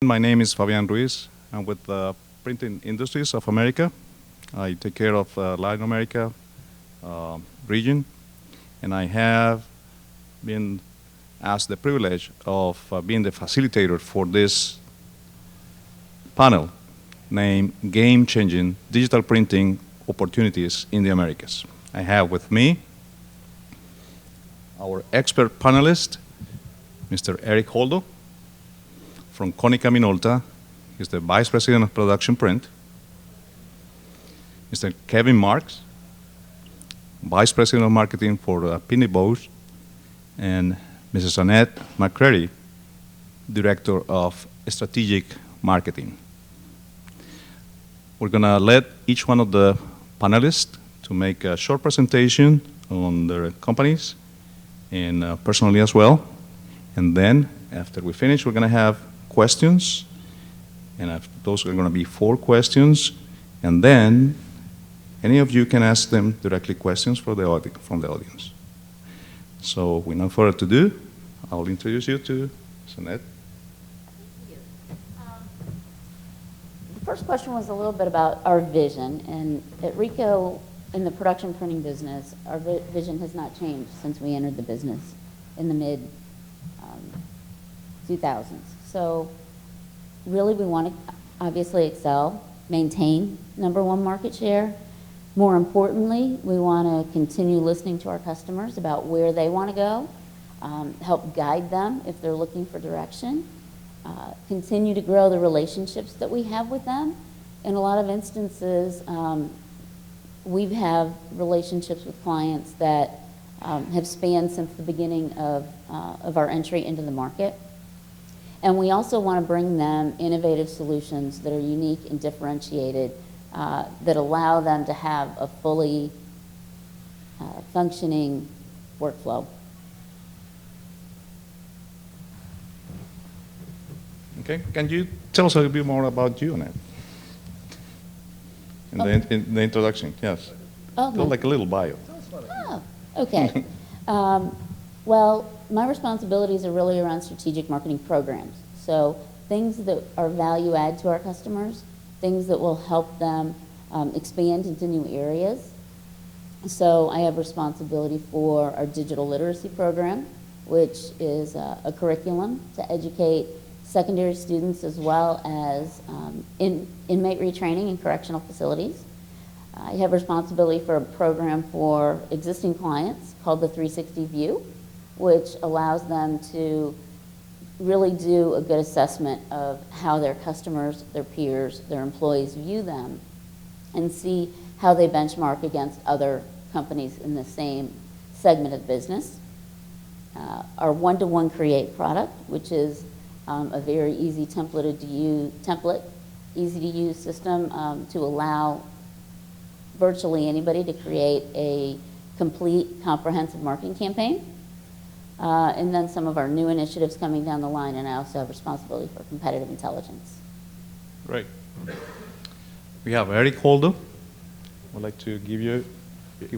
My name is Fabian Ruiz. I'm with the Printing Industries of America. I take care of Latin America region, and I have been asked the privilege of being the facilitator for this panel named Game-Changing Digital Printing Opportunities in the Americas. I have with me our expert panelist, Mr. Eric Holdo, from Konica Minolta. He's the Vice President of Production Print. Mr. Kevin Marks, Vice President of Marketing for Pitney Bowes, and Mrs. Annette McCready, Director of Strategic Marketing. We're going to let each one of the panelists to make a short presentation on their companies and personally as well. And then after we finish, we're going to have questions, and those are going to be 4 questions, and then any of you can ask them directly questions from the audience. So without further ado, I'll introduce you to Annette. Thank you. The first question was a little bit about our vision, and at RICO, in the production printing business, our vision has not changed since we entered the business in the mid 2000s. So really we want to obviously excel, maintain #1 market share. More importantly, we want to continue listening to our customers about where they want to go, help guide them if they're looking for direction, continue to grow the relationships that we have with them. In a lot of instances, we have relationships with clients that have spanned since the beginning of our entry into the market. And we also want to bring them innovative solutions that are unique and differentiated that allow them to have a fully functioning workflow. Okay, can you tell us a little bit more about you, Annette? In the introduction, yes. Oh, Feel like a little bio. Oh, okay. Well, my responsibilities are really around strategic marketing programs. So things that are value add to our customers, things that will help them expand into new areas. So I have responsibility for our digital literacy program, which is a curriculum to educate secondary students as well as inmate retraining in correctional facilities. I have responsibility for a program for existing clients called the 360 View, which allows them to really do a good assessment of how their customers, their peers, their employees view them and see how they benchmark against other companies in the same segment of business. Our one-to-one create product, which is a very easy easy to use system to allow virtually anybody to create a complete comprehensive marketing campaign. And then some of our new initiatives coming down the line, and I also have responsibility for competitive intelligence. Great. We have Eric Holdo. I'd like to give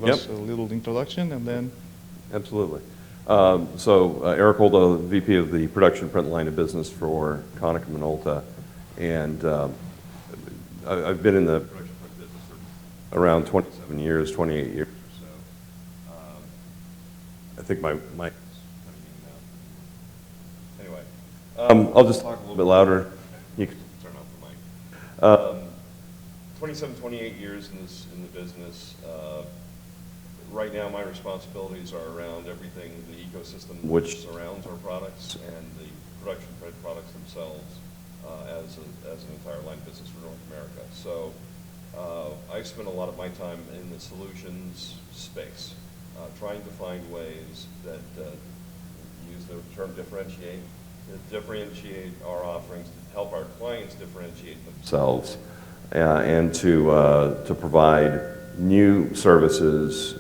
us a little introduction, and then... Absolutely. Eric Holdo, VP of the production print line of business for Konica Minolta, and I've been in the production print business for around 27 years, 28 years or so. I think my I'll just talk a little bit louder. You can turn off the mic. 27, 28 years in the business. Right now, my responsibilities are around everything, the ecosystem which surrounds our products and the production print products themselves as an entire line of business for North America. So I spend a lot of my time in the solutions space, trying to find ways that use the term differentiate our offerings, to help our clients differentiate themselves, and to provide new services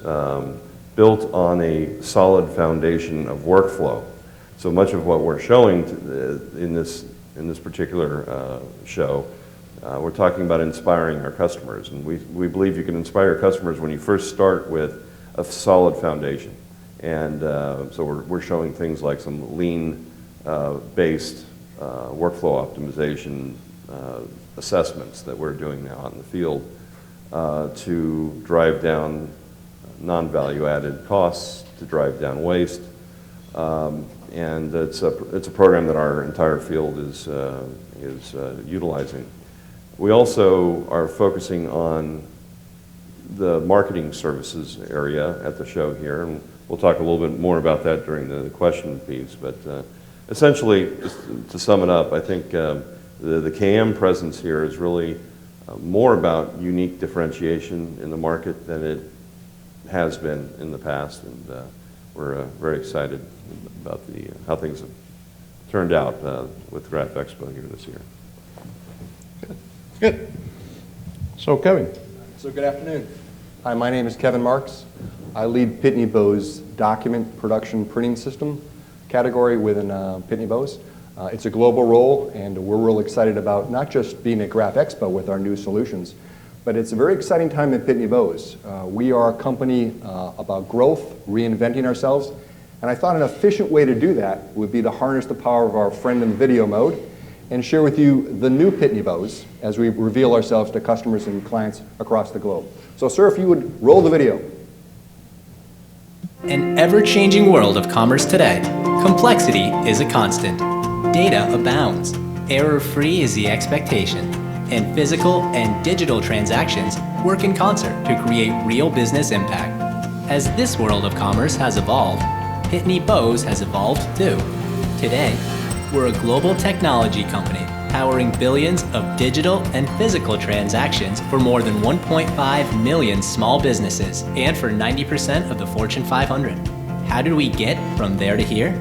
built on a solid foundation of workflow. So much of what we're showing in this particular show, we're talking about inspiring our customers, and we believe you can inspire your customers when you first start with a solid foundation. And so we're showing things like some lean based workflow optimization assessments that we're doing now out in the field to drive down non-value added costs, to drive down waste. And it's a program that our entire field is utilizing. We also are focusing on the marketing services area at the show here, and we'll talk a little bit more about that during the question piece. But essentially, just to sum it up, I think the KM presence here is really more about unique differentiation in the market than it has been in the past, and we're very excited about how things have turned out with Graph Expo here this year. Good. So, Kevin. So good afternoon. Hi, my name is Kevin Marks. I lead Pitney Bowes document production printing system category within Pitney Bowes. It's a global role, and we're real excited about not just being at Graph Expo with our new solutions, but it's a very exciting time at Pitney Bowes. We are a company about growth, reinventing ourselves, and I thought an efficient way to do that would be to harness the power of our friend in video mode and share with you the new Pitney Bowes as we reveal ourselves to customers and clients across the globe. So, sir, if you would roll the video. An ever-changing world of commerce today, complexity is a constant. Data abounds. Error-free is the expectation. And physical and digital transactions work in concert to create real business impact. As this world of commerce has evolved, Pitney Bowes has evolved too. Today, we're a global technology company powering billions of digital and physical transactions for more than 1.5 million small businesses and for 90% of the Fortune 500. How did we get from there to here?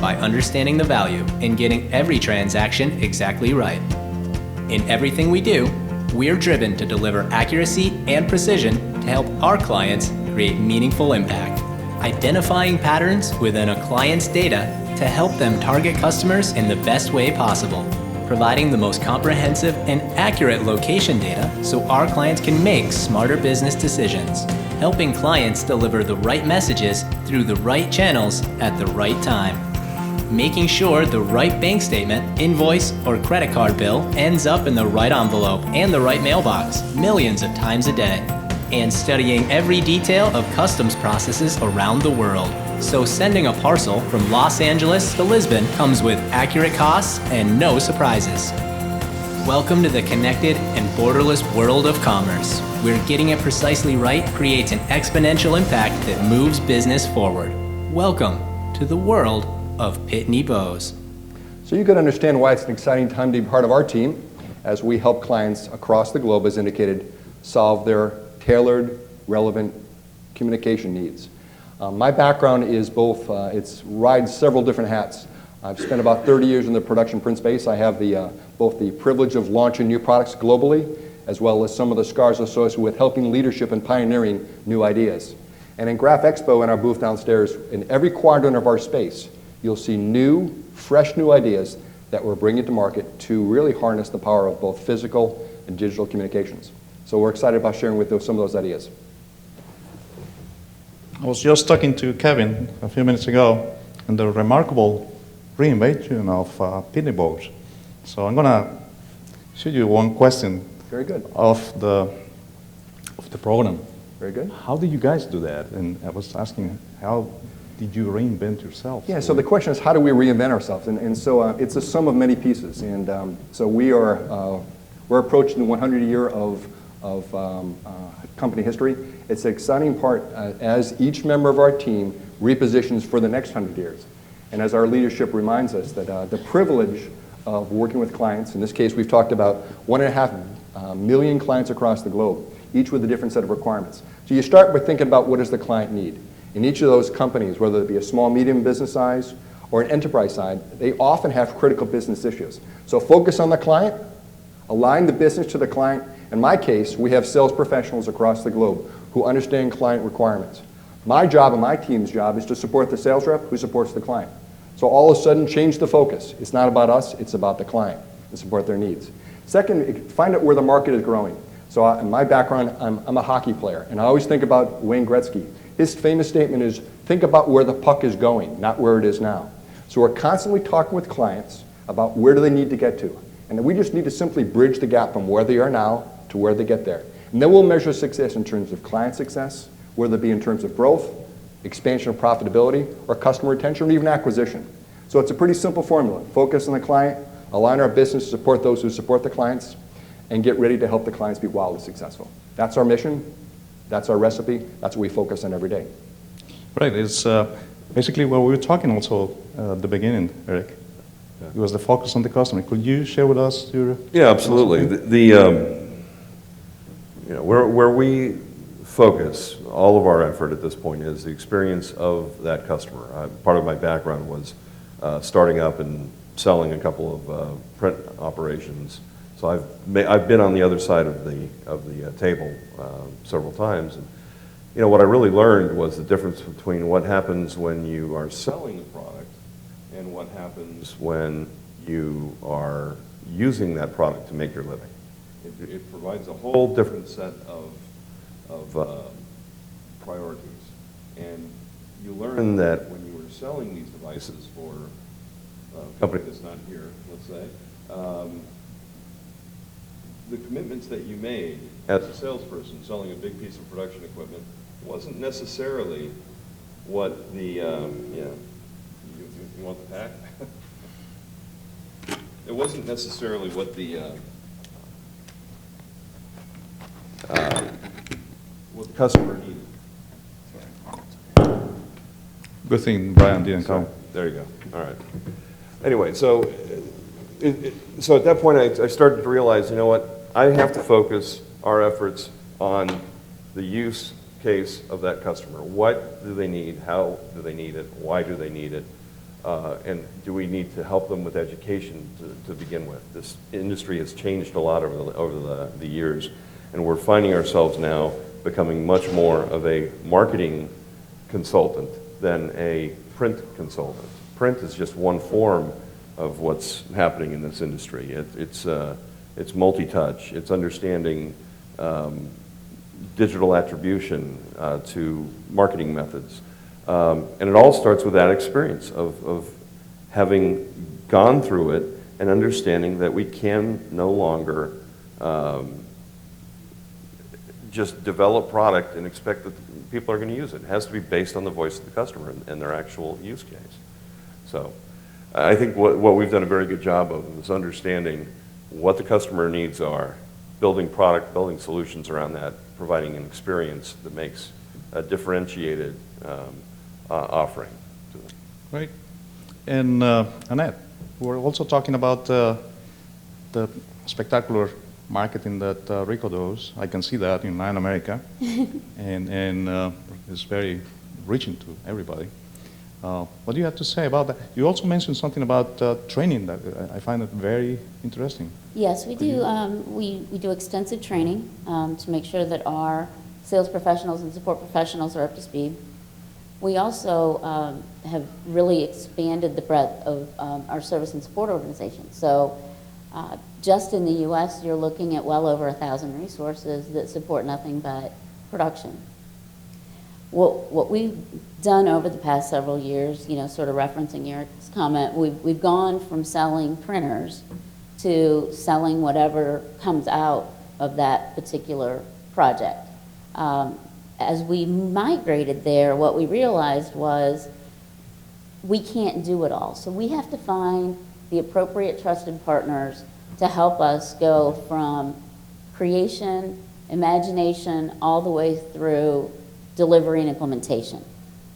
By understanding the value in getting every transaction exactly right. In everything we do, we're driven to deliver accuracy and precision to help our clients create meaningful impact. Identifying patterns within a client's data to help them target customers in the best way possible. Providing the most comprehensive and accurate location data so our clients can make smarter business decisions. Helping clients deliver the right messages through the right channels at the right time. Making sure the right bank statement, invoice, or credit card bill ends up in the right envelope and the right mailbox millions of times a day. And studying every detail of customs processes around the world. So sending a parcel from Los Angeles to Lisbon comes with accurate costs and no surprises. Welcome to the connected and borderless world of commerce, where getting it precisely right creates an exponential impact that moves business forward. Welcome to the world of Pitney Bowes. So you can understand why it's an exciting time to be part of our team as we help clients across the globe, as indicated, solve their tailored, relevant communication needs. My background is both, it's rides several different hats. I've spent about 30 years in the production print space. I have both the privilege of launching new products globally, as well as some of the scars associated with helping leadership and pioneering new ideas. And in Graph Expo, in our booth downstairs, in every quadrant of our space, you'll see new, fresh new ideas that we're bringing to market to really harness the power of both physical and digital communications. So we're excited about sharing with you some of those ideas. I was just talking to Kevin a few minutes ago and the remarkable reinvention of Pitney Bowes. So I'm going to shoot you one question. Very good. Of the program. Very good. How did you guys do that? And I was asking, how did you reinvent yourself? Yeah, so the question is, how do we reinvent ourselves? And so it's a sum of many pieces. And so we're approaching the 100th year of company history. It's an exciting part as each member of our team repositions for the next 100 years. And as our leadership reminds us that the privilege of working with clients, in this case we've talked about 1.5 million clients across the globe, each with a different set of requirements. So you start with thinking about what does the client need. In each of those companies, whether it be a small, medium business size or an enterprise side, they often have critical business issues. So focus on the client, align the business to the client. In my case, we have sales professionals across the globe who understand client requirements. My job and my team's job is to support the sales rep who supports the client. So all of a sudden, change the focus. It's not about us, it's about the client and support their needs. Second, find out where the market is growing. So in my background, I'm a hockey player, and I always think about Wayne Gretzky. His famous statement is, think about where the puck is going, not where it is now. So we're constantly talking with clients about where do they need to get to. And we just need to simply bridge the gap from where they are now to where they get there. And then we'll measure success in terms of client success, whether it be in terms of growth, expansion of profitability, or customer retention, or even acquisition. So it's a pretty simple formula. Focus on the client, align our business to support those who support the clients, and get ready to help the clients be wildly successful. That's our mission. That's our recipe. That's what we focus on every day. Right. It's basically what we were talking also at the beginning, Eric. It was the focus on the customer. Could you share with us your... Yeah, absolutely. Where we focus all of our effort at this point is the experience of that customer. Part of my background was starting up and selling a couple of print operations. So I've been on the other side of the table several times. And, what I really learned was the difference between what happens when you are selling a product and what happens when you are using that product to make your living. It provides a whole different set of priorities. And you learn that when you were selling these devices for a company that's not here, let's say, the commitments that you made as a salesperson selling a big piece of production equipment wasn't necessarily what the, you want the pack? It wasn't necessarily what the customer needed. Good thing Brian didn't come. There you go. All right. Anyway, so at that point, I started to realize, you know what? I have to focus our efforts on the use case of that customer. What do they need? How do they need it? Why do they need it? And do we need to help them with education to begin with? This industry has changed a lot over the years, and we're finding ourselves now becoming much more of a marketing consultant than a print consultant. Print is just one form of what's happening in this industry. It's multi-touch. It's understanding digital attribution to marketing methods. And it all starts with that experience of having gone through it and understanding that we can no longer just develop product and expect that people are going to use it. It has to be based on the voice of the customer and their actual use case. So I think what we've done a very good job of is understanding what the customer needs are, building product, building solutions around that, providing an experience that makes a differentiated offering to them. Right. And Annette, we're also talking about the spectacular marketing that Rico does. I can see that in Latin America, and it's very reaching to everybody. What do you have to say about that? You also mentioned something about training that I find it very interesting. Yes, we do. We do extensive training to make sure that our sales professionals and support professionals are up to speed. We also have really expanded the breadth of our service and support organization. So just in the U.S., you're looking at well over 1,000 resources that support nothing but production. What we've done over the past several years, sort of referencing Eric's comment, we've gone from selling printers to selling whatever comes out of that particular project. As we migrated there, what we realized was we can't do it all. So we have to find the appropriate trusted partners to help us go from creation, imagination, all the way through delivery and implementation.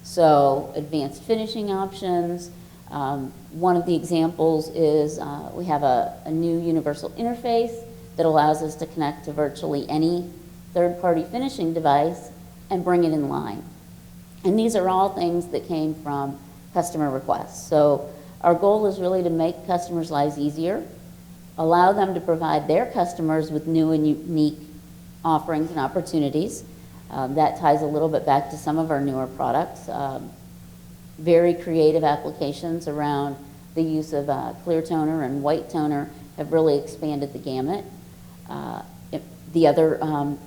So advanced finishing options. One of the examples is we have a new universal interface that allows us to connect to virtually any third-party finishing device and bring it in line. And these are all things that came from customer requests. So our goal is really to make customers' lives easier, allow them to provide their customers with new and unique offerings and opportunities. That ties a little bit back to some of our newer products. Very creative applications around the use of clear toner and white toner have really expanded the gamut. The other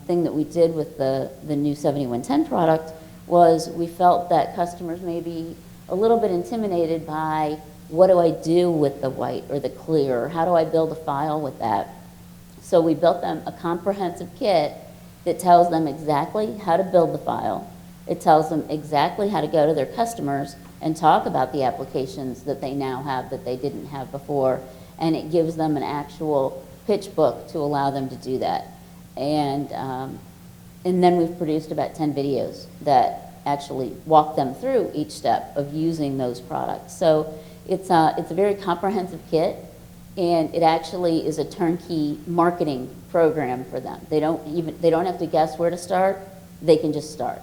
thing that we did with the new 7110 product was we felt that customers may be a little bit intimidated by what do I do with the white or the clear? Or how do I build a file with that? So we built them a comprehensive kit that tells them exactly how to build the file. It tells them exactly how to go to their customers and talk about the applications that they now have that they didn't have before. And it gives them an actual pitch book to allow them to do that. And then we've produced about 10 videos that actually walk them through each step of using those products. So it's a very comprehensive kit, and it actually is a turnkey marketing program for them. They don't have to guess where to start, they can just start.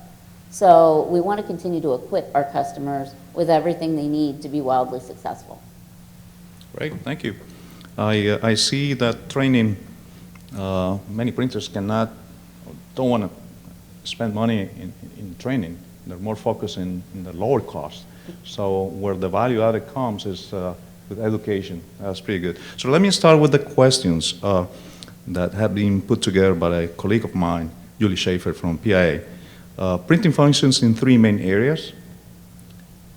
So we want to continue to equip our customers with everything they need to be wildly successful. Great, thank you. I see that training, many printers don't want to spend money in training. They're more focused in the lower cost. So where the value added comes is with education. That's pretty good. So let me start with the questions that have been put together by a colleague of mine, Julie Schaefer from PIA. Printing functions in three main areas.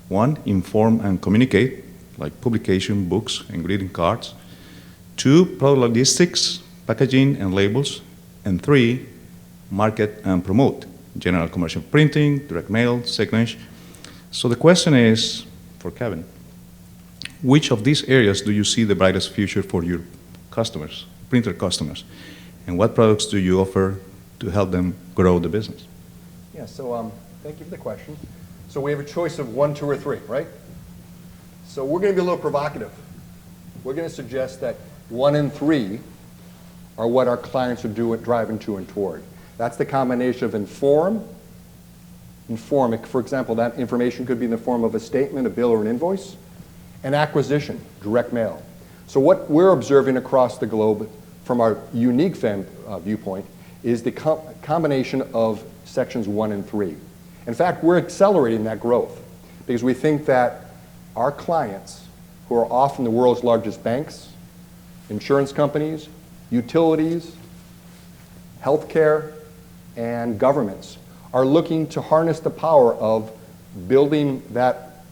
One, inform and communicate, like publication, books, and greeting cards. Two, product logistics, packaging and labels. And three, market and promote, general commercial printing, direct mail, signage. So the question is, for Kevin, which of these areas do you see the brightest future for your customers, printer customers? And what products do you offer to help them grow the business? Yeah, so thank you for the question. So we have a choice of 1, 2, or 3, right? So we're going to be a little provocative. We're going to suggest that 1 and 3 are what our clients are driving to and toward. That's the combination of inform. For example, that information could be in the form of a statement, a bill, or an invoice. And acquisition, direct mail. So what we're observing across the globe from our unique viewpoint is the combination of sections 1 and 3. In fact, we're accelerating that growth because we think that our clients, who are often the world's largest banks, insurance companies, utilities, healthcare, and governments, are looking to harness the power of building that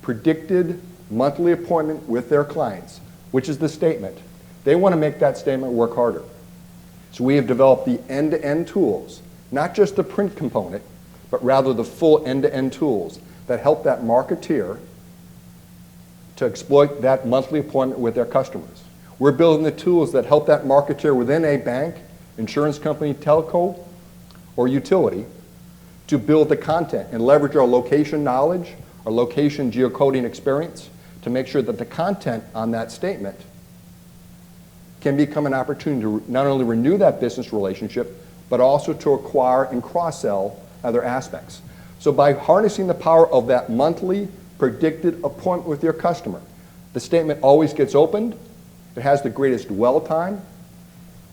predicted monthly appointment with their clients, which is the statement. They want to make that statement work harder. So we have developed the end-to-end tools, not just the print component, but rather the full end-to-end tools that help that marketeer to exploit that monthly appointment with their customers. We're building the tools that help that marketeer within a bank, insurance company, telco, or utility to build the content and leverage our location knowledge, our location geocoding experience to make sure that the content on that statement can become an opportunity to not only renew that business relationship, but also to acquire and cross-sell other aspects. So by harnessing the power of that monthly predicted appointment with your customer, the statement always gets opened, it has the greatest dwell time,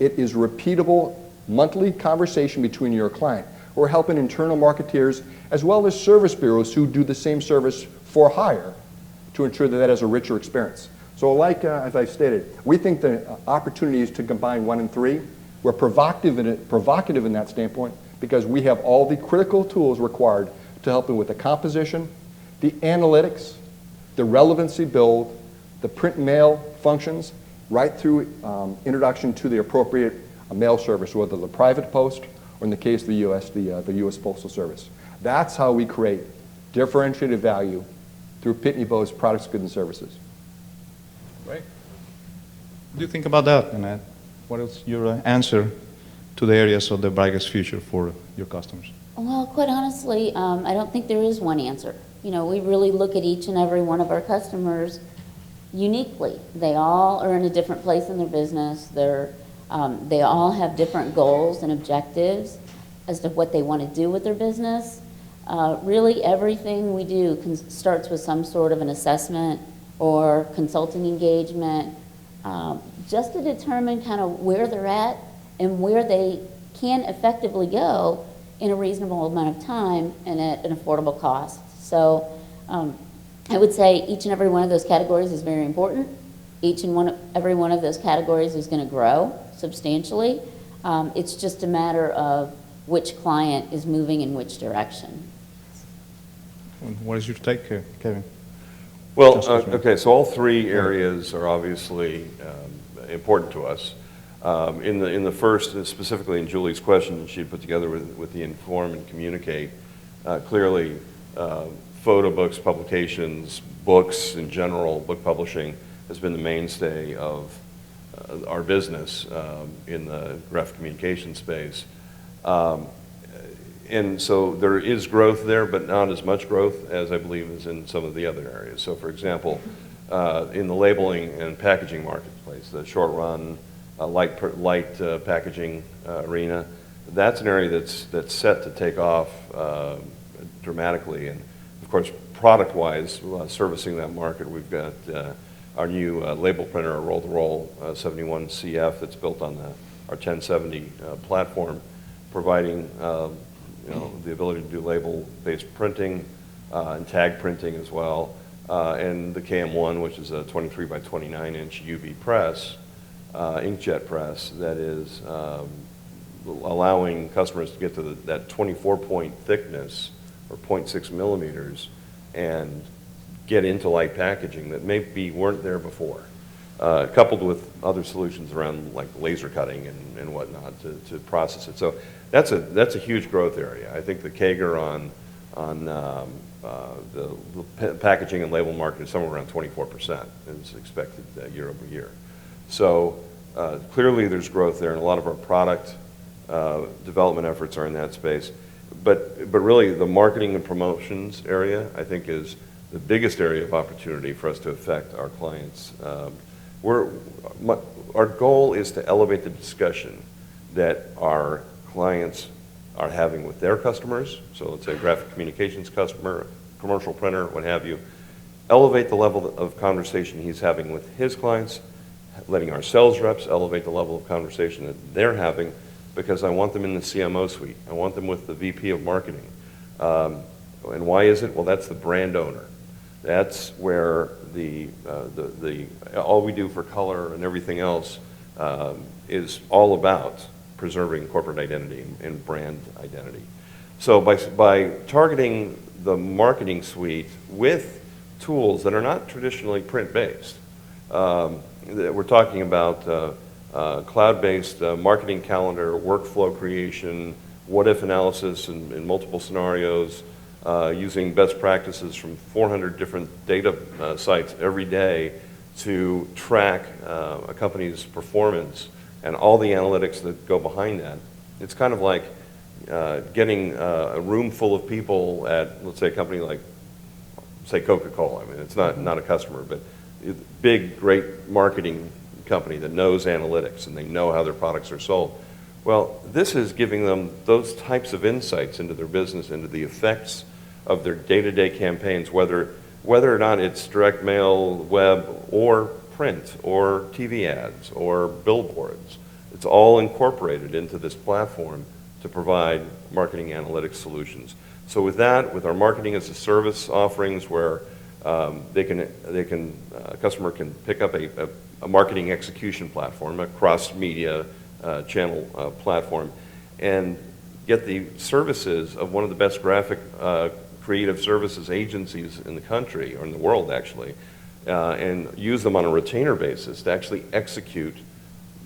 it is repeatable monthly conversation between your client. We're helping internal marketeers as well as service bureaus who do the same service for hire to ensure that that has a richer experience. So like as I've stated, we think the opportunity is to combine 1 and 3. We're provocative in that standpoint because we have all the critical tools required to help them with the composition, the analytics, the relevancy build, the print mail functions, right through introduction to the appropriate mail service, whether the private post or in the case of the U.S., the U.S. Postal Service. That's how we create differentiated value through Pitney Bowes products, goods, and services. Right. What do you think about that, Annette? What is your answer to the areas of the brightest future for your customers? Well, quite honestly, I don't think there is one answer. You know, we really look at each and every one of our customers uniquely. They all are in a different place in their business. They all have different goals and objectives as to what they want to do with their business. Really, everything we do starts with some sort of an assessment or consulting engagement, just to determine kind of where they're at and where they can effectively go in a reasonable amount of time and at an affordable cost. So I would say each and every one of those categories is very important. Every one of those categories is going to grow substantially. It's just a matter of which client is moving in which direction. What is your take, Kevin? Well, Just as well. okay, so all three areas are obviously important to us. In the first, specifically in Julie's question that she had put together with the inform and communicate, clearly photo books, publications, books in general, book publishing has been the mainstay of our business in the graphic communication space. And so there is growth there, but not as much growth as I believe is in some of the other areas. So for example, in the labeling and packaging marketplace, the short run, light packaging arena, that's an area that's set to take off dramatically. And of course, product-wise, servicing that market, we've got our new label printer, our roll-to-roll 71 CF that's built on our 1070 platform, providing the ability to do label-based printing and tag printing as well. And the KM1, which is a 23 by 29 inch UV press, inkjet press, that is allowing customers to get to that 24-point thickness or 0.6 millimeters and get into light packaging that maybe weren't there before, coupled with other solutions around like laser cutting and whatnot to process it. So that's a huge growth area. I think the CAGR on the packaging and label market is somewhere around 24%. Is expected year over year. So clearly there's growth there, and a lot of our product development efforts are in that space. But really the marketing and promotions area, I think, is the biggest area of opportunity for us to affect our clients. Our goal is to elevate the discussion that our clients are having with their customers. So let's say a graphic communications customer, commercial printer, what have you. Elevate the level of conversation he's having with his clients, letting our sales reps elevate the level of conversation that they're having, because I want them in the CMO suite. I want them with the VP of marketing. And why is it? Well, that's the brand owner. That's where all we do for color and everything else is all about preserving corporate identity and brand identity. So by targeting the marketing suite with tools that are not traditionally print-based, we're talking about cloud-based marketing calendar, workflow creation, what-if analysis in multiple scenarios, using best practices from 400 different data sites every day to track a company's performance and all the analytics that go behind that. It's kind of like getting a room full of people at, let's say, a company like, say, Coca-Cola. I mean, it's not a customer, but a big, great marketing company that knows analytics and they know how their products are sold. Well, this is giving them those types of insights into their business, into the effects of their day-to-day campaigns, whether or not it's direct mail, web, or print, or TV ads, or billboards. It's all incorporated into this platform to provide marketing analytics solutions. So with that, with our marketing as a service offerings, where a customer can pick up a marketing execution platform, a cross-media channel platform, and get the services of one of the best graphic creative services agencies in the country, or in the world actually, and use them on a retainer basis to actually execute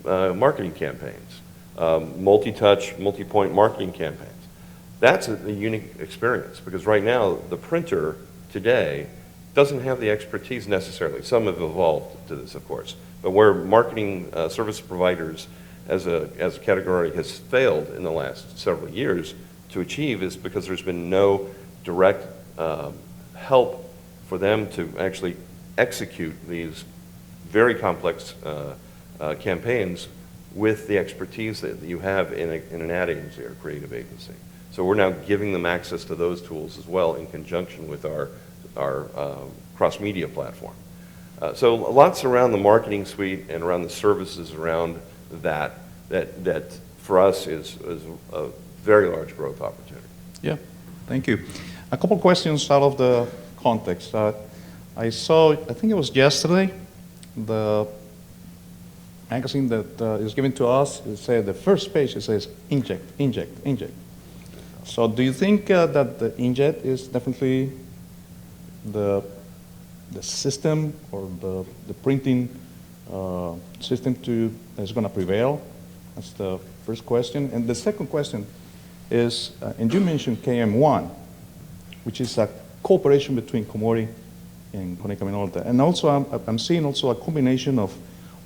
marketing campaigns, multi-touch, multi-point marketing campaigns. That's a unique experience, because right now the printer today doesn't have the expertise necessarily. Some have evolved to this, of course, but where marketing service providers as a category has failed in the last several years to achieve is because there's been no direct help for them to actually execute these very complex campaigns with the expertise that you have in an ad agency or creative agency. So we're now giving them access to those tools as well in conjunction with our cross-media platform. So lots around the marketing suite and around the services around that for us is a very large growth opportunity. Yeah, thank you. A couple questions out of the context. I saw, I think it was yesterday, the magazine that is given to us, it said the first page, it says inject, inject, inject. So do you think that the inkjet is definitely the the system or the printing system is going to prevail? That's the first question. And the second question is, and you mentioned KM1, which is a cooperation between Komori and Konica Minolta. And also, I'm seeing also a combination of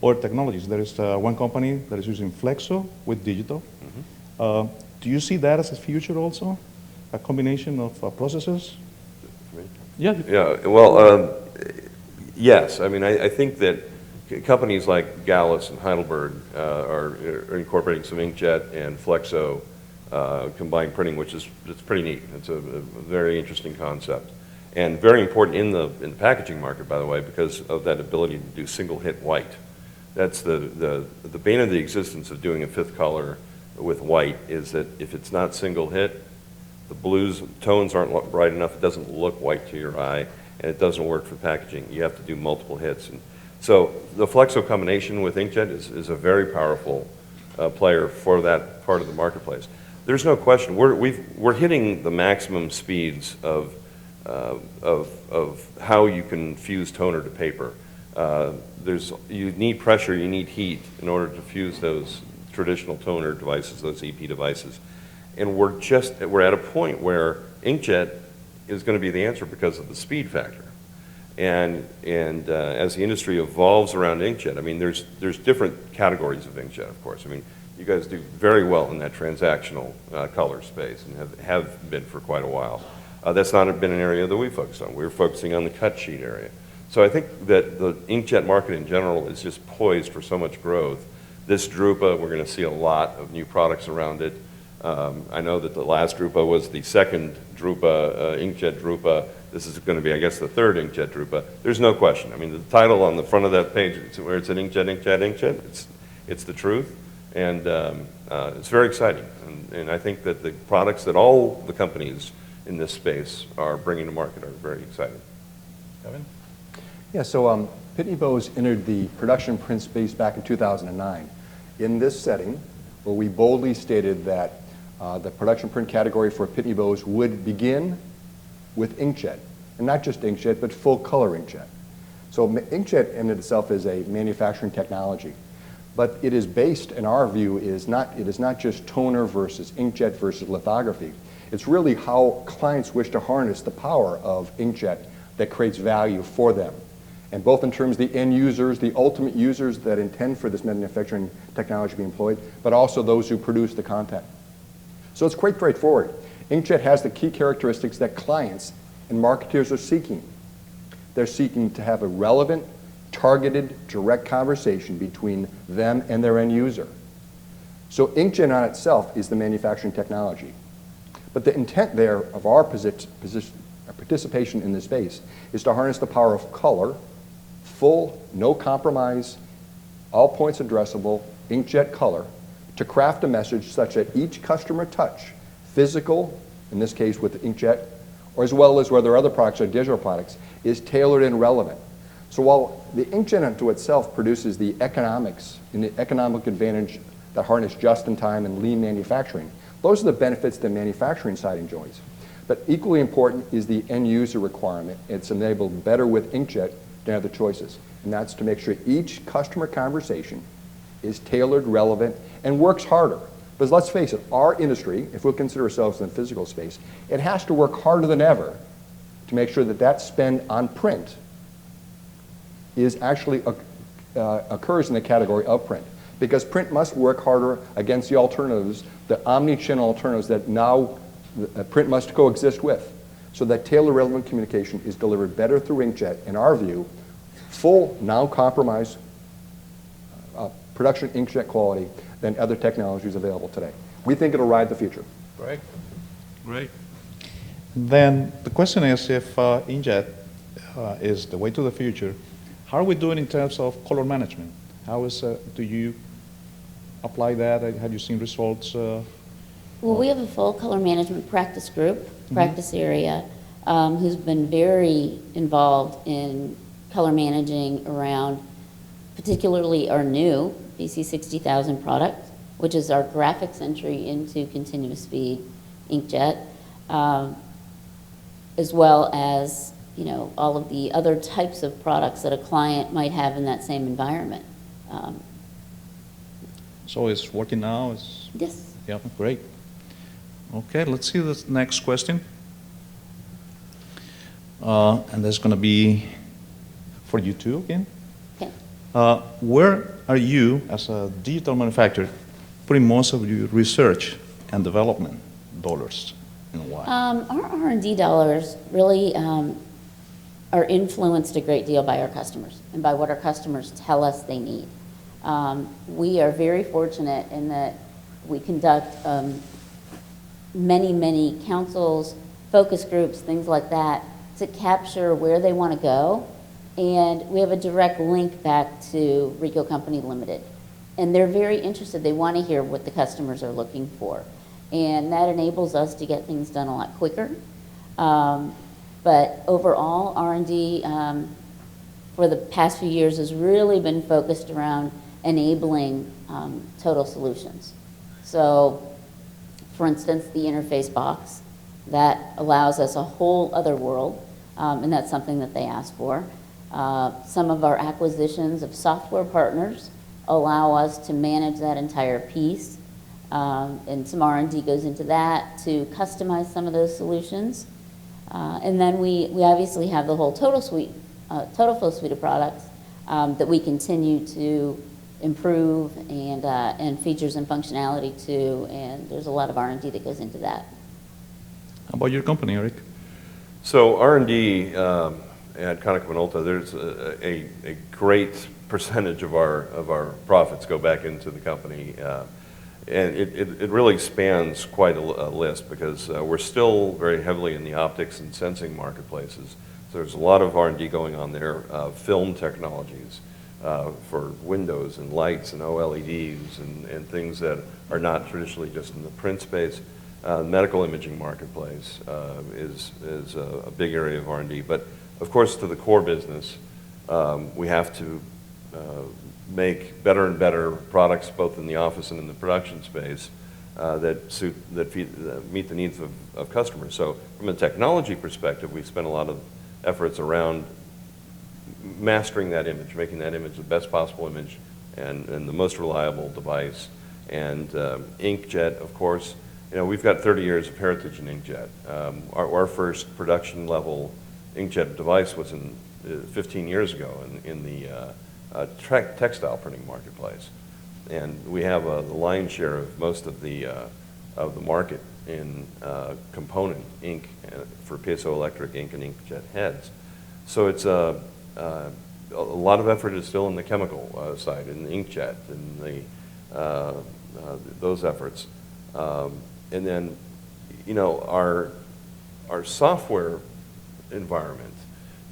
other technologies. There is one company that is using Flexo with digital. Do you see that as a future also? A combination of processors? Yeah. Yeah, well, yes. I mean, I think that companies like Gallus and Heidelberg are incorporating some inkjet and Flexo combined printing, which is pretty neat. It's a very interesting concept. And very important in the packaging market, by the way, because of that ability to do single hit white. That's the bane of the existence of doing a fifth color with white, is that if it's not single hit, the blues tones aren't bright enough, it doesn't look white to your eye, and it doesn't work for packaging. You have to do multiple hits. And so the Flexo combination with inkjet is a very powerful player for that part of the marketplace. There's no question, we're hitting the maximum speeds of how you can fuse toner to paper. You need pressure, you need heat in order to fuse those traditional toner devices, those EP devices. And we're at a point where inkjet is going to be the answer because of the speed factor. And as the industry evolves around inkjet, I mean, there's different categories of inkjet, of course. I mean, you guys do very well in that transactional color space and have been for quite a while. That's not been an area that we focused on. We're focusing on the cut sheet area. So I think that the inkjet market in general is just poised for so much growth. This Drupa, we're going to see a lot of new products around it. I know that the last Drupa was the second Drupa, inkjet Drupa. This is going to be, I guess, the third inkjet Drupa. There's no question. I mean, the title on the front of that page, where it's an inkjet, inkjet, inkjet, it's the truth. And it's very exciting. And I think that the products that all the companies in this space are bringing to market are very exciting. Kevin? Yeah, so Pitney Bowes entered the production print space back in 2009. In this setting, where we boldly stated that the production print category for Pitney Bowes would begin with inkjet, and not just inkjet, but full color inkjet. So inkjet in itself is a manufacturing technology, but it is based, in our view, it is not just toner versus inkjet versus lithography. It's really how clients wish to harness the power of inkjet that creates value for them. And both in terms of the end users, the ultimate users that intend for this manufacturing technology to be employed, but also those who produce the content. So it's quite straightforward. Inkjet has the key characteristics that clients and marketers are seeking. They're seeking to have a relevant, targeted, direct conversation between them and their end user. So inkjet on itself is the manufacturing technology. But the intent there of our participation in this space is to harness the power of color, full, no compromise, all points addressable, inkjet color, to craft a message such that each customer touch, physical, in this case with inkjet, or as well as whether other products are digital products, is tailored and relevant. So while the inkjet unto itself produces the economics and the economic advantage that harness just-in-time and lean manufacturing, those are the benefits the manufacturing side enjoys. But equally important is the end user requirement. It's enabled better with inkjet than other choices. And that's to make sure each customer conversation is tailored, relevant, and works harder. Because let's face it, our industry, if we'll consider ourselves in the physical space, it has to work harder than ever to make sure that that spend on print is actually occurs in the category of print. Because print must work harder against the alternatives, the omni-channel alternatives that now print must coexist with. So that tailored relevant communication is delivered better through inkjet, in our view, full, non-compromise production inkjet quality than other technologies available today. We think it'll ride the future. Great. Great. Then the question is, if inkjet is the way to the future, how are we doing in terms of color management? How is, do you apply that? Have you seen results? Well, we have a full color management practice group, practice area, who's been very involved in color managing around particularly our new BC 60,000 product, which is our graphics entry into continuous feed inkjet, as well as you know, all of the other types of products that a client might have in that same environment. So it's working now? Yes. Yeah, great. Okay, let's see the next question. And that's going to be for you too again. Okay. Where are you, as a digital manufacturer, putting most of your research and development dollars, and why? Our R&D dollars really are influenced a great deal by our customers and by what our customers tell us they need. We are very fortunate in that we conduct many councils, focus groups, things like that, to capture where they want to go. And we have a direct link back to Ricoh Company Limited. And they're very interested. They want to hear what the customers are looking for. And that enables us to get things done a lot quicker. But overall, R&D for the past few years has really been focused around enabling total solutions. So, for instance, the interface box, that allows us a whole other world, and that's something that they asked for. Some of our acquisitions of software partners allow us to manage that entire piece, and some R&D goes into that to customize some of those solutions. And then we obviously have the whole total flow suite of products that we continue to improve and features and functionality to, and there's a lot of R&D that goes into that. How about your company, Eric? So R&D at Konica Minolta, there's a great percentage of our profits go back into the company, and it really spans quite a list, because we're still very heavily in the optics and sensing marketplaces. So there's a lot of R&D going on there, film technologies for windows and lights and OLEDs and things that are not traditionally just in the print space. Medical imaging marketplace is a big area of R&D. But of course, to the core business, we have to make better and better products, both in the office and in the production space, that meet the needs of customers. So from a technology perspective, we spend a lot of efforts around mastering that image, making that image the best possible image and the most reliable device. And inkjet, of course, you know, we've got 30 years of heritage in inkjet. Our first production level inkjet device was 15 years ago in the textile printing marketplace. And we have the lion's share of most of the market in component ink for piezoelectric ink and inkjet heads. So it's a lot of effort is still in the chemical side, in the inkjet, and those efforts. And then, you know, our software environment,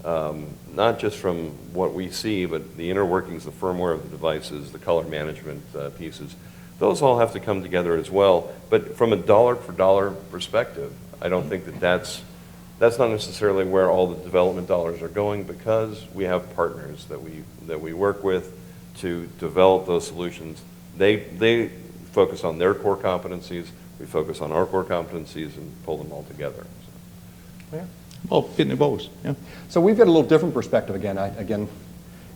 not just from what we see, but the inner workings, the firmware of the devices, the color management pieces, those all have to come together as well. But from a dollar for dollar perspective, I don't think that's not necessarily where all the development dollars are going, because we have partners that we work with to develop those solutions. They focus on their core competencies, we focus on our core competencies and pull them all together. So. Yeah. Well, Pitney Bowes, yeah. So we've got a little different perspective again. Again,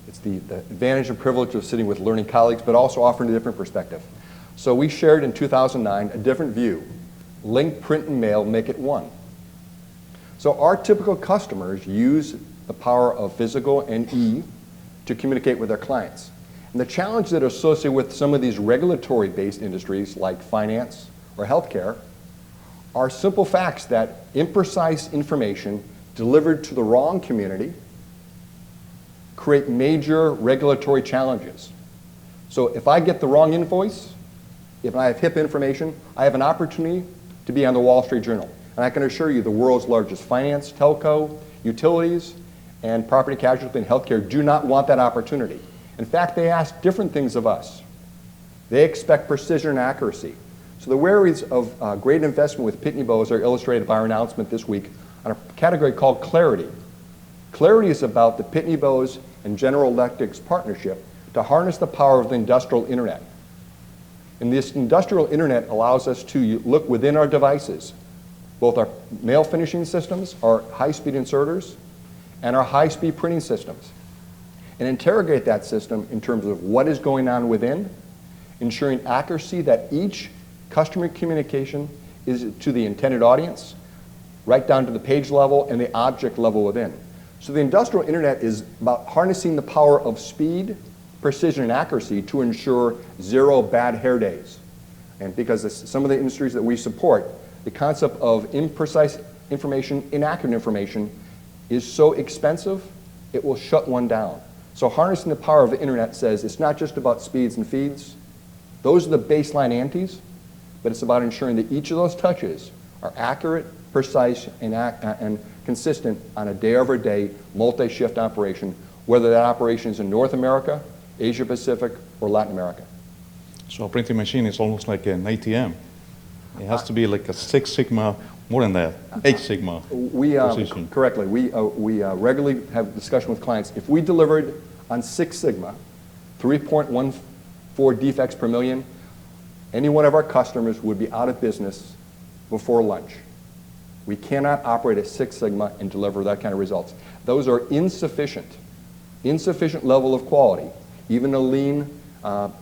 it's the advantage and privilege of sitting with learning colleagues, but also offering a different perspective. So we shared in 2009 a different view. Link, print, and mail make it one. So our typical customers use the power of physical and E to communicate with their clients. And the challenge that is associated with some of these regulatory-based industries like finance or healthcare are simple facts that imprecise information delivered to the wrong community create major regulatory challenges. So if I get the wrong invoice, if I have HIPAA information, I have an opportunity to be on the Wall Street Journal. And I can assure you the world's largest finance, telco, utilities, and property casualty and healthcare do not want that opportunity. In fact, they ask different things of us. They expect precision and accuracy. So the worries of great investment with Pitney Bowes are illustrated by our announcement this week on a category called Clarity. Clarity is about the Pitney Bowes and General Electric's partnership to harness the power of the industrial internet. And this industrial internet allows us to look within our devices, both our mail finishing systems, our high-speed inserters, and our high-speed printing systems, and interrogate that system in terms of what is going on within, ensuring accuracy that each customer communication is to the intended audience, right down to the page level and the object level within. So the industrial internet is about harnessing the power of speed, precision, and accuracy to ensure 0 bad hair days. And because some of the industries that we support, the concept of imprecise information, inaccurate information, is so expensive, it will shut one down. So harnessing the power of the internet says it's not just about speeds and feeds. Those are the baseline antes, but it's about ensuring that each of those touches are accurate, precise, and consistent on a day-over-day, multi-shift operation, whether that operation is in North America, Asia Pacific, or Latin America. So a printing machine is almost like an ATM. It has to be like a 6 Sigma, more than that, 8 Sigma precision. Correctly. We regularly have discussion with clients. If we delivered on 6 Sigma, 3.14 defects per million, any one of our customers would be out of business before lunch. We cannot operate at 6 Sigma and deliver that kind of results. Those are insufficient level of quality. Even a lean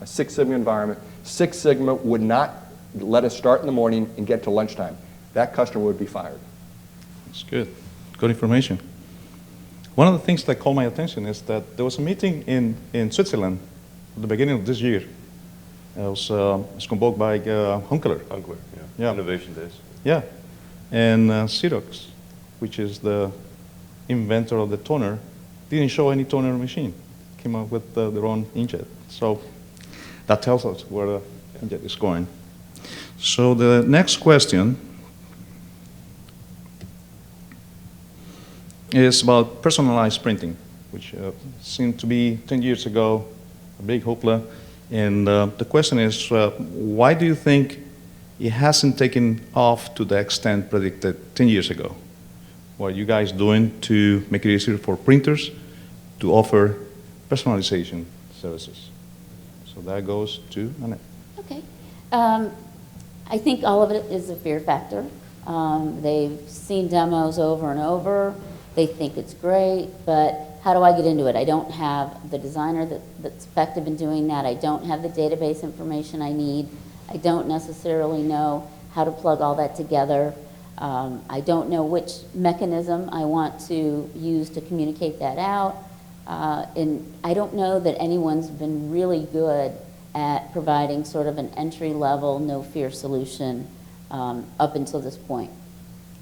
6 Sigma environment, 6 Sigma would not let us start in the morning and get to lunchtime. That customer would be fired. That's good. Good information. One of the things that caught my attention is that there was a meeting in Switzerland at the beginning of this year. It was convoked by Hunkler. Hunkler, yeah. Yeah. Innovation Days. Yeah. And Xerox, which is the inventor of the toner, didn't show any toner machine. Came up with their own inkjet. So that tells us where the inkjet is going. So the next question is about personalized printing, which seemed to be 10 years ago a big hoopla. And the question is, why do you think it hasn't taken off to the extent predicted 10 years ago? What are you guys doing to make it easier for printers to offer personalization services? So that goes to Annette. Okay. I think all of it is a fear factor. They've seen demos over and over. They think it's great, but how do I get into it? I don't have the designer that's effective in doing that. I don't have the database information I need. I don't necessarily know how to plug all that together. I don't know which mechanism I want to use to communicate that out. And I don't know that anyone's been really good at providing sort of an entry-level, no-fear solution up until this point.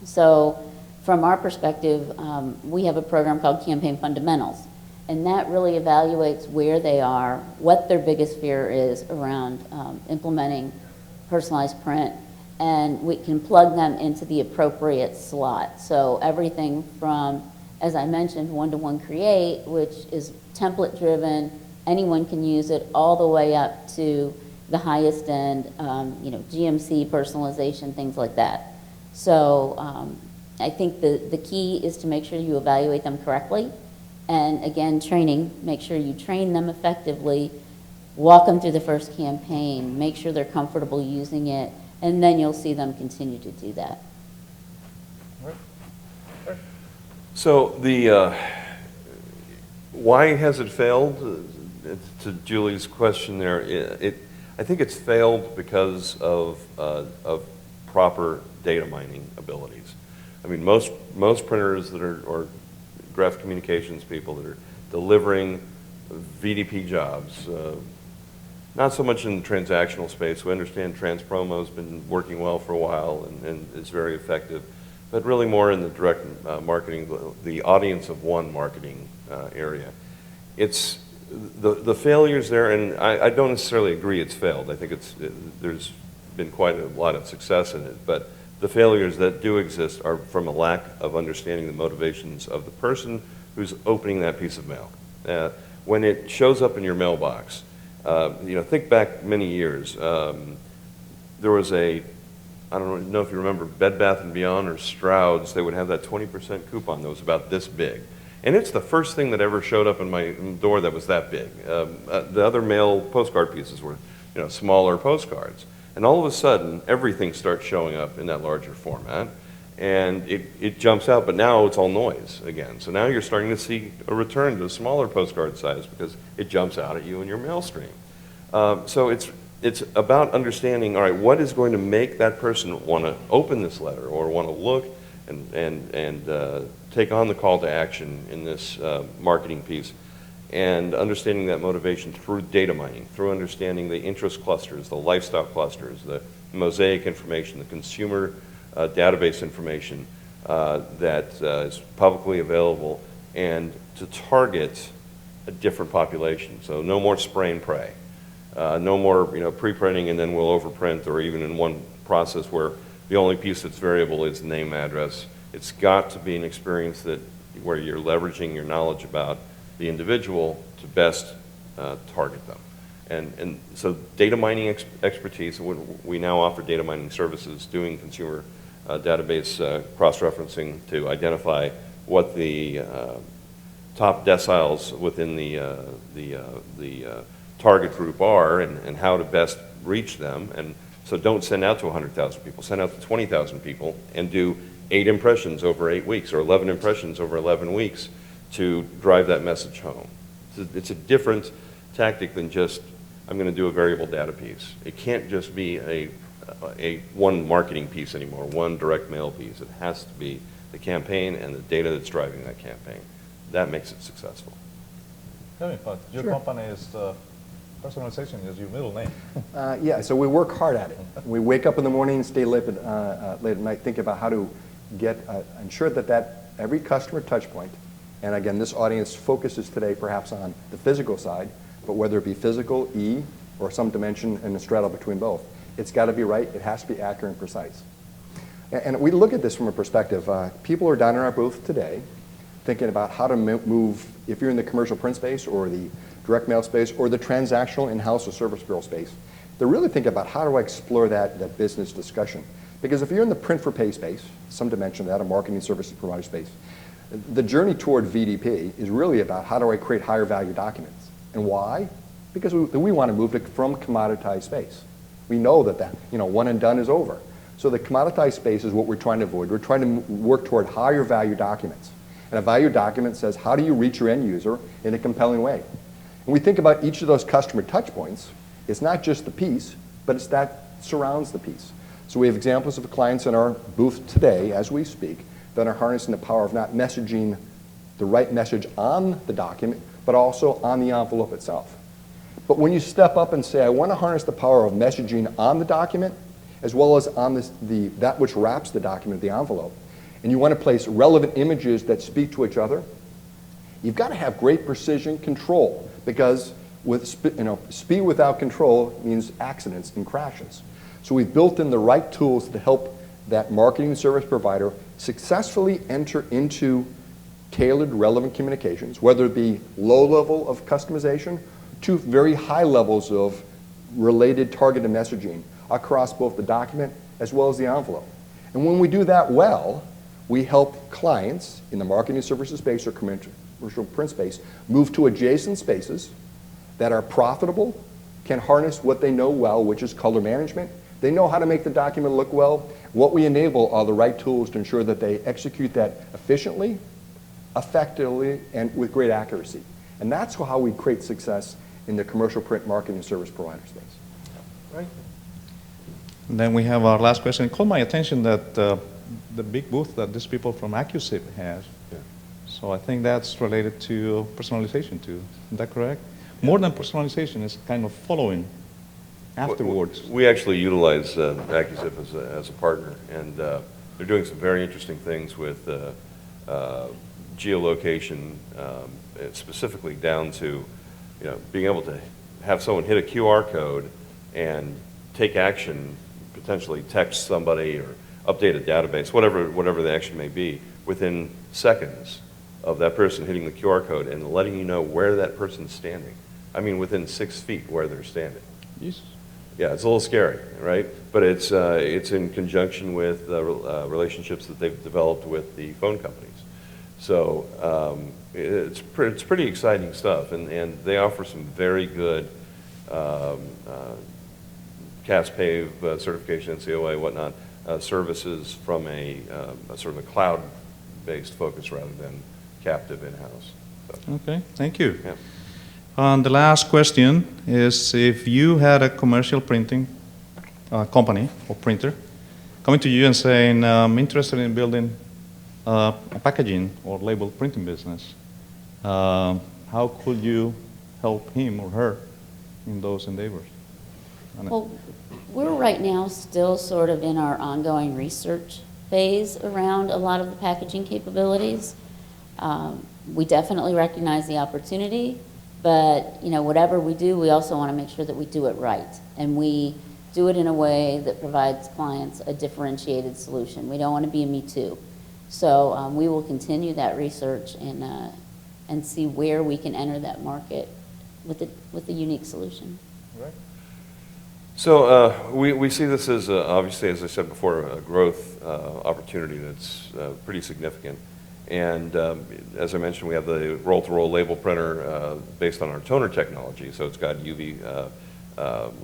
So from our perspective, we have a program called Campaign Fundamentals, and that really evaluates where they are, what their biggest fear is around implementing personalized print, and we can plug them into the appropriate slot. So everything from, as I mentioned, one-to-one create, which is template-driven, anyone can use it, all the way up to the highest end, GMC personalization, things like that. So I think the key is to make sure you evaluate them correctly. And again, training, make sure you train them effectively, walk them through the first campaign, make sure they're comfortable using it, and then you'll see them continue to do that. So why has it failed? To Julie's question there, I think it's failed because of proper data mining abilities. I mean, most printers that are, or graphic communications people that are delivering VDP jobs, not so much in the transactional space. We understand TransPromo's been working well for a while and is very effective, but really more in the direct marketing, the audience of one marketing area. It's the failures there, and I don't necessarily agree it's failed. I think there's been quite a lot of success in it, but the failures that do exist are from a lack of understanding the motivations of the person who's opening that piece of mail. When it shows up in your mailbox, think back many years. There was I don't know if you remember Bed Bath & Beyond or Stroud's, they would have that 20% coupon that was about this big. And it's the first thing that ever showed up in my door that was that big. The other mail postcard pieces were, smaller postcards. And all of a sudden, everything starts showing up in that larger format. And it jumps out, but now it's all noise again. So now you're starting to see a return to a smaller postcard size because it jumps out at you in your mail stream. So it's about understanding, all right, what is going to make that person want to open this letter or want to look and take on the call to action in this marketing piece, and understanding that motivation through data mining, through understanding the interest clusters, the lifestyle clusters, the mosaic information, the consumer database information that is publicly available, and to target a different population. So no more spray and pray. No more pre-printing and then we'll overprint, or even in one process where the only piece that's variable is name, address. It's got to be an experience where you're leveraging your knowledge about the individual to best target them. And so data mining expertise, we now offer data mining services doing consumer database cross-referencing to identify what the top deciles within the target group are and how to best reach them. And so don't send out to 100,000 people, send out to 20,000 people and do 8 impressions over 8 weeks or 11 impressions over 11 weeks to drive that message home. It's a different tactic than just, I'm going to do a variable data piece. It can't just be a one marketing piece anymore, one direct mail piece. It has to be the campaign and the data that's driving that campaign. That makes it successful. Kevin, but your company is, personalization is your middle name. Yeah, so we work hard at it. We wake up in the morning and stay late at night thinking about how to ensure that every customer touch point, and again, this audience focuses today perhaps on the physical side, but whether it be physical, E, or some dimension and a straddle between both, it's got to be right, it has to be accurate and precise. And we look at this from a perspective, people are down in our booth today thinking about how to move, if you're in the commercial print space or the direct mail space or the transactional in-house or service bureau space, they're really thinking about how do I explore that business discussion. Because if you're in the print for pay space, some dimension of that, a marketing services provider space, the journey toward VDP is really about how do I create higher value documents. And why? Because we want to move from commoditized space. We know that one and done is over. So the commoditized space is what we're trying to avoid. We're trying to work toward higher value documents. And a value document says, how do you reach your end user in a compelling way? And we think about each of those customer touch points. It's not just the piece, but it's that surrounds the piece. So we have examples of clients in our booth today, as we speak, that are harnessing the power of not messaging the right message on the document, but also on the envelope itself. But when you step up and say, I want to harness the power of messaging on the document, as well as on that which wraps the document, the envelope, and you want to place relevant images that speak to each other, you've got to have great precision control, because speed without control means accidents and crashes. So we've built in the right tools to help that marketing service provider successfully enter into tailored, relevant communications, whether it be low level of customization to very high levels of related targeted messaging across both the document as well as the envelope. And when we do that well, we help clients in the marketing services space or commercial print space move to adjacent spaces that are profitable, can harness what they know well, which is color management. They know how to make the document look well. What we enable are the right tools to ensure that they execute that efficiently, effectively, and with great accuracy. And that's how we create success in the commercial print marketing service provider space. Right. And then we have our last question. It caught my attention that the big booth that these people from AccuSip has. Yeah. So I think that's related to personalization too. Is that correct? More than personalization, it's kind of following afterwards. We actually utilize AccuSip as a partner, and they're doing some very interesting things with geolocation, specifically down to being able to have someone hit a QR code and take action, potentially text somebody or update a database, whatever the action may be, within seconds of that person hitting the QR code and letting you know where that person's standing. I mean, within 6 feet where they're standing. Yes. Yeah, it's a little scary, right? But it's in conjunction with relationships that they've developed with the phone companies. So it's pretty exciting stuff, and they offer some very good CASPAVE certification, COA, whatnot, services from a sort of a cloud-based focus rather than captive in-house. So, Okay, thank you. yeah. And the last question is, if you had a commercial printing company or printer coming to you and saying, I'm interested in building a packaging or label printing business, how could you help him or her in those endeavors? Well, we're right now still sort of in our ongoing research phase around a lot of the packaging capabilities. We definitely recognize the opportunity, but whatever we do, we also want to make sure that we do it right, and we do it in a way that provides clients a differentiated solution. We don't want to be a me too. So we will continue that research and see where we can enter that market with a unique solution. Right. So we see this as, obviously, as I said before, a growth opportunity that's pretty significant. And as I mentioned, we have the roll-to-roll label printer based on our toner technology. So it's got UV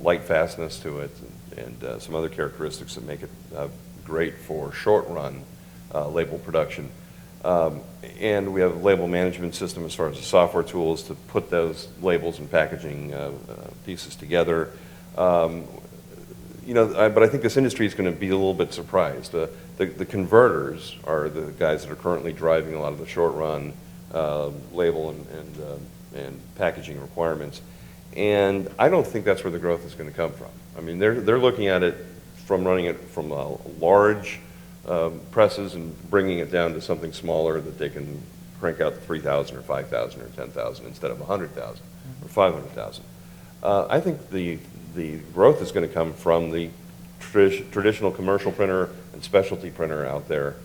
light fastness to it and some other characteristics that make it great for short-run label production. And we have a label management system as far as the software tools to put those labels and packaging pieces together. But I think this industry is going to be a little bit surprised. The converters are the guys that are currently driving a lot of the short-run label and packaging requirements. And I don't think that's where the growth is going to come from. I mean, they're looking at it from running it from large presses and bringing it down to something smaller that they can crank out to 3,000 or 5,000 or 10,000 instead of 100,000 or 500,000. I think the growth is going to come from the traditional commercial printer and specialty printer out there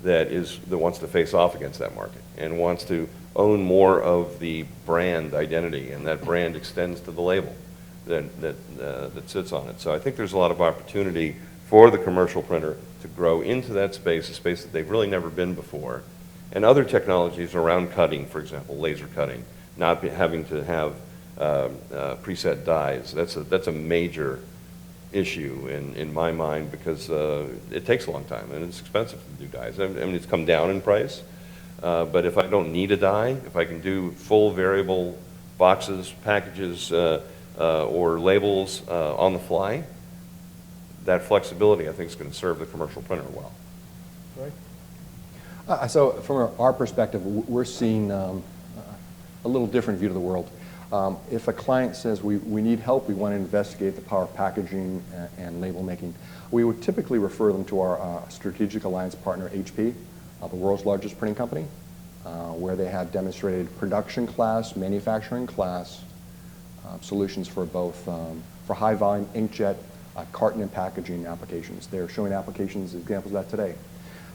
that wants to face off against that market and wants to own more of the brand identity, and that brand extends to the label that sits on it. So I think there's a lot of opportunity for the commercial printer to grow into that space, a space that they've really never been before, and other technologies around cutting, for example, laser cutting, not having to have preset dies. That's a major issue in my mind because it takes a long time and it's expensive to do dies. I mean, it's come down in price, but if I don't need a die, if I can do full variable boxes, packages, or labels on the fly, that flexibility I think is going to serve the commercial printer well. Right. So from our perspective, we're seeing a little different view of the world. If a client says we need help, we want to investigate the power of packaging and label making, we would typically refer them to our strategic alliance partner, HP, the world's largest printing company, where they have demonstrated production class, manufacturing class solutions for both for high volume inkjet, carton and packaging applications. They're showing applications, examples of that today.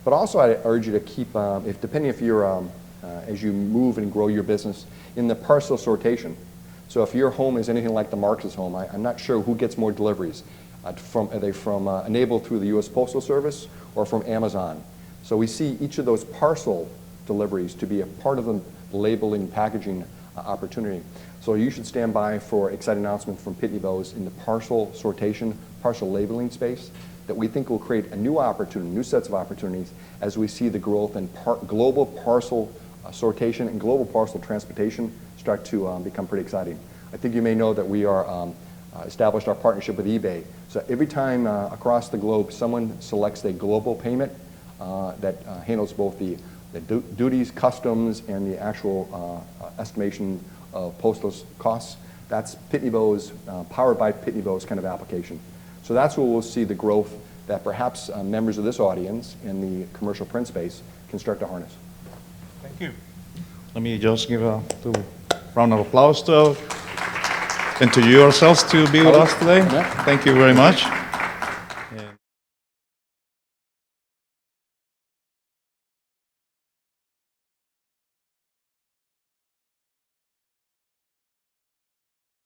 But also I urge you to keep, depending if you're, as you move and grow your business, in the parcel sortation. So if your home is anything like the Marx's home, I'm not sure who gets more deliveries. Are they from enabled through the U.S. Postal Service or from Amazon? So we see each of those parcel deliveries to be a part of the labeling and packaging opportunity. So you should stand by for exciting announcements from Pitney Bowes in the parcel sortation, parcel labeling space that we think will create a new opportunity, new sets of opportunities as we see the growth in global parcel sortation and global parcel transportation start to become pretty exciting. I think you may know that we are established our partnership with eBay. So every time across the globe someone selects a global payment that handles both the duties, customs, and the actual estimation of postal costs, that's Pitney Bowes, powered by Pitney Bowes kind of application. So that's where we'll see the growth that perhaps members of this audience in the commercial print space can start to harness. Thank you. Let me just give a round of applause to and to yourselves to be with us today. Thank you very much.